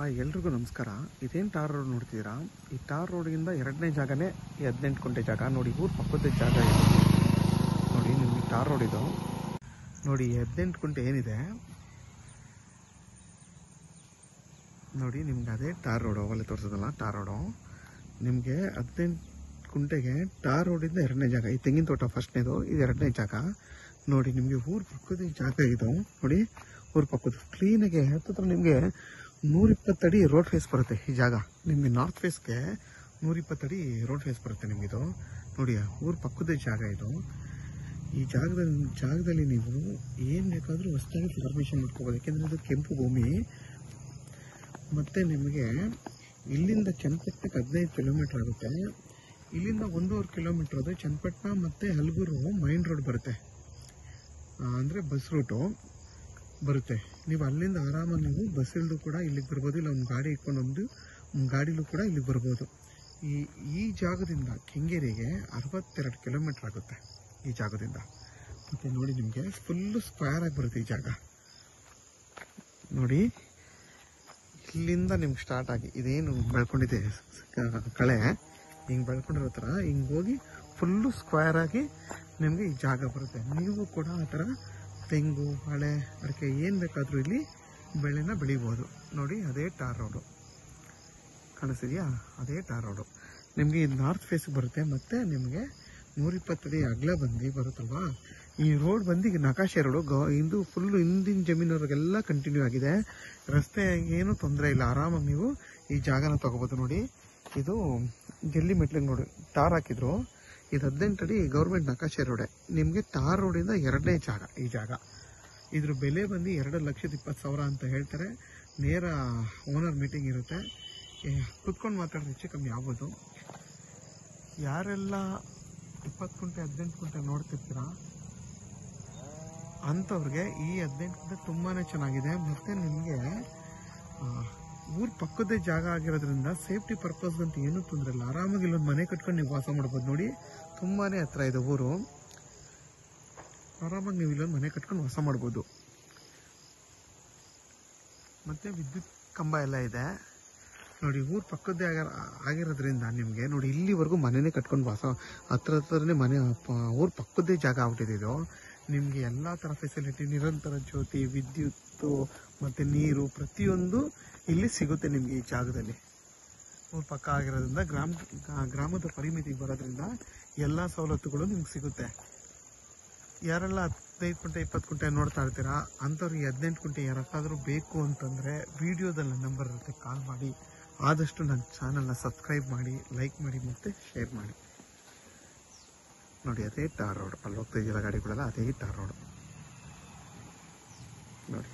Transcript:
ಎಲ್ರಿಗೂ ನಮಸ್ಕಾರ. ಇದೇನು ಟಾರ್ ರೋಡ್ ನೋಡ್ತಿದ್ದೀರಾ? ಈ ಟಾರ್ ರೋಡಿಂದ ಎರಡನೇ ಜಾಗನೇ ಈ 18 ಕುಂಟೆ ಜಾಗ. ನೋಡಿ, ಊರು ಪಕ್ಕದ ಜಾಗ ಇದೆ. ನೋಡಿ, ನಿಮಗೆ ಟಾರ್ ರೋಡ್ ಇದು. ನೋಡಿ, 18 ಕುಂಟೆ ಏನಿದೆ ನೋಡಿ, ನಿಮ್ಗೆ ಅದೇ ಟಾರ್ ರೋಡು. ಅಲ್ಲೇ ತೋರಿಸೋದಲ್ಲ, ಟಾರ್ ರೋಡು. ನಿಮಗೆ 18 ಕುಂಟೆಗೆ ಟಾರ್ ರೋಡಿಂದ ಎರಡನೇ ಜಾಗ. ಈ ತೆಂಗಿನ ತೋಟ ಫಸ್ಟ್ನೇದು, ಇದು ಎರಡನೇ ಜಾಗ. ನೋಡಿ, ನಿಮಗೆ ಊರು ಪಕ್ಕದ ಜಾಗ ಇದು. ನೋಡಿ, ಊರು ಪಕ್ಕದ ಕ್ಲೀನಾಗೆ ಹತ್ತಿರ ನಿಮಗೆ 120 ಅಡಿ ರೋಡ್ ಫೇಸ್ ಬರುತ್ತೆ ಈ ಜಾಗ. ನಿಮಗೆ ನಾರ್ತ್ ಫೇಸ್ಗೆ 120 ಅಡಿ ರೋಡ್ ಫೇಸ್ ಬರುತ್ತೆ ನಿಮಗಿದು. ನೋಡಿ, ಊರು ಪಕ್ಕದ ಜಾಗ ಇದು. ಈ ಜಾಗದಲ್ಲಿ ನೀವು ಏನು ಬೇಕಾದರೂ ಹೊಸದಾಗಿ ಫಾರ್ಮೇಷನ್ ಮಾಡ್ಕೋಬೋದು. ಯಾಕೆಂದರೆ ಇದು ಕೆಂಪು ಭೂಮಿ. ಮತ್ತು ನಿಮಗೆ ಇಲ್ಲಿಂದ ಚನ್ನಪಟ್ಟಣಕ್ಕೆ 15 ಕಿಲೋಮೀಟ್ರ್ ಆಗುತ್ತೆ. ಇಲ್ಲಿಂದ 1.5 ಕಿಲೋಮೀಟ್ರ್ ಅದು ಚನ್ನಪಟ್ಟಣ ಮತ್ತು ಹಲಗೂರು ಮೈನ್ ರೋಡ್ ಬರುತ್ತೆ, ಅಂದರೆ ಬಸ್ ರೂಟು ಬರುತ್ತೆ. ನೀವು ಅಲ್ಲಿಂದ ಆರಾಮಾಗಿ ನೀವು ಬಸ್ ಇಲ್ಲೂ ಕೂಡ ಇಲ್ಲಿಗೆ ಬರ್ಬೋದು, ಇಲ್ಲ ಒಂದು ಗಾಡಿ ಇಟ್ಕೊಂಡು ಗಾಡಿಲೂ ಕೂಡ ಇಲ್ಲಿಗೆ ಬರ್ಬೋದು. ಈ ಜಾಗದಿಂದ ಕೆಂಗೇರಿಗೆ 62 ಕಿಲೋಮೀಟ್ರ್ ಆಗುತ್ತೆ ಈ ಜಾಗದಿಂದ. ಮತ್ತು ನೋಡಿ, ನಿಮಗೆ ಫುಲ್ಲು ಸ್ಕ್ವೇರ್ ಆಗಿ ಬರುತ್ತೆ ಈ ಜಾಗ. ನೋಡಿ, ಇಲ್ಲಿಂದ ನಿಮ್ಗೆ ಸ್ಟಾರ್ಟ್ ಆಗಿ ಇದೇನು ಬೆಳ್ಕೊಂಡಿದೆ ಕಳೆ, ಹಿಂಗೆ ಬೆಳ್ಕೊಂಡಿರೋ ಥರ ಹಿಂಗೆ ಹೋಗಿ ಫುಲ್ಲು ಸ್ಕ್ವೇರ್ ಆಗಿ ನಿಮಗೆ ಈ ಜಾಗ ಬರುತ್ತೆ. ನೀವು ಕೂಡ ಆ ಥರ ತೆಂಗು, ಬಾಳೆ, ಅಡಿಕೆ ಏನು ಬೇಕಾದರೂ ಇಲ್ಲಿ ಬೆಳೆನ ಬೆಳಿಬೋದು. ನೋಡಿ, ಅದೇ ಟಾರ್ ರೋಡು ಕಾಣಿಸ್ತಿದೆಯಾ? ಅದೇ ಟಾರ್ ರೋಡು ನಿಮಗೆ ಇದು ನಾರ್ತ್ ಫೇಸ್ಗೆ ಬರುತ್ತೆ. ಮತ್ತು ನಿಮಗೆ 120 ಅಡಿ ಅಗಲ ಬಂದು ಬರುತ್ತಲ್ವಾ, ಈ ರೋಡ್ ಬಂದು ಈಗ ನಕಾಶೆ ರೋಡು. ಇದು ಫುಲ್ಲು ಹಿಂದಿನ ಜಮೀನವ್ರಿಗೆಲ್ಲ ಕಂಟಿನ್ಯೂ ಆಗಿದೆ. ರಸ್ತೆ ಏನೂ ತೊಂದರೆ ಇಲ್ಲ, ಆರಾಮಾಗಿ ನೀವು ಈ ಜಾಗನ ತೊಗೋಬೋದು. ನೋಡಿ, ಇದು ಜಲ್ಲಿ ಮೆಟ್ಲಿಗೆ ನೋಡಿ ಟಾರ್ ಹಾಕಿದ್ರು. ಇದು 18 ಅಡಿ ಗೌರ್ಮೆಂಟ್ ನಕಾಶೆ ರೋಡೆ. ನಿಮಗೆ ಟಾರ್ ರೋಡಿಂದ ಎರಡನೇ ಜಾಗ ಈ ಜಾಗ. ಇದ್ರ ಬೆಲೆ ಬಂದು 2,20,000 ಅಂತ ಹೇಳ್ತಾರೆ. ನೇರ ಓನರ್ ಮೀಟಿಂಗ್ ಇರುತ್ತೆ, ಕುತ್ಕೊಂಡು ಮಾತಾಡಿದ್ರೆ ಹೆಚ್ಚು ಕಮ್ಮಿ ಆಗ್ಬೋದು. ಯಾರೆಲ್ಲ 20 ಕುಂಟೆ 18 ಕುಂಟೆ ನೋಡ್ತಿರ್ತೀರಾ ಅಂಥವ್ರಿಗೆ ಈ 18 ಕುಂಟೆ ತುಂಬಾ ಚೆನ್ನಾಗಿದೆ. ಮತ್ತು ನಿಮಗೆ ಊರು ಪಕ್ಕದೇ ಜಾಗ ಆಗಿರೋದ್ರಿಂದ ಸೇಫ್ಟಿ ಪರ್ಪಸ್ ಅಂತ ಏನೂ ತೊಂದರೆ ಇಲ್ಲ. ಆರಾಮಾಗಿ ಇಲ್ಲೊಂದು ಮನೆ ಕಟ್ಕೊಂಡು ನೀವು ವಾಸ ಮಾಡ್ಬೋದು. ನೋಡಿ, ತುಂಬಾ ಹತ್ರ ಇದೆ ಊರು. ಆರಾಮಾಗಿ ನೀವು ಇಲ್ಲೊಂದು ಮನೆ ಕಟ್ಕೊಂಡು ವಾಸ ಮಾಡ್ಬೋದು. ಮತ್ತು ವಿದ್ಯುತ್ ಕಂಬ ಎಲ್ಲ ಇದೆ. ನೋಡಿ, ಊರು ಪಕ್ಕದೇ ಆಗಿರೋದ್ರಿಂದ ನಿಮಗೆ ನೋಡಿ ಇಲ್ಲಿವರೆಗೂ ಮನೆಯೇ ಕಟ್ಕೊಂಡು ವಾಸ ಹತ್ರನೇ ಮನೆ. ಊರು ಪಕ್ಕದೇ ಜಾಗ ಆಗ್ಬಿಟ್ಟಿದೆ ಇದು. ನಿಮಗೆ ಎಲ್ಲ ಥರ ಫೆಸಿಲಿಟಿ, ನಿರಂತರ ಜ್ಯೋತಿ, ವಿದ್ಯುತ್ತು ಮತ್ತು ನೀರು ಪ್ರತಿಯೊಂದು ಇಲ್ಲಿ ಸಿಗುತ್ತೆ ನಿಮಗೆ ಈ ಜಾಗದಲ್ಲಿ. ಊರು ಪಕ್ಕ ಆಗಿರೋದ್ರಿಂದ ಗ್ರಾಮದ ಪರಿಮಿತಿಗೆ ಬರೋದ್ರಿಂದ ಎಲ್ಲ ಸವಲತ್ತುಗಳು ನಿಮ್ಗೆ ಸಿಗುತ್ತೆ. ಯಾರೆಲ್ಲ 15 ಕುಂಟೆ 20 ಕುಂಟೆ ನೋಡ್ತಾ ಇರ್ತೀರಾ ಅಂಥವ್ರಿಗೆ 18 ಕುಂಟೆ ಯಾರಕ್ಕಾದರೂ ಬೇಕು ಅಂತಂದರೆ ವಿಡಿಯೋದಲ್ಲಿ ನಂಬರ್ ಇರುತ್ತೆ, ಕಾಲ್ ಮಾಡಿ. ಆದಷ್ಟು ನನ್ನ ಚಾನಲ್ನ ಸಬ್ಸ್ಕ್ರೈಬ್ ಮಾಡಿ, ಲೈಕ್ ಮಾಡಿ ಮತ್ತು ಶೇರ್ ಮಾಡಿ. ನೋಡಿ, ಅದೇ ಟಾರ್ ರೋಡ್. ಅಲ್ಲಿ ಹೋಗ್ತಾ ಇದೆಯಲ್ಲ ಗಾಡಿಗಳೆಲ್ಲ, ಅದೇ ಟಾರ್ ರೋಡ್ ನೋಡಿ.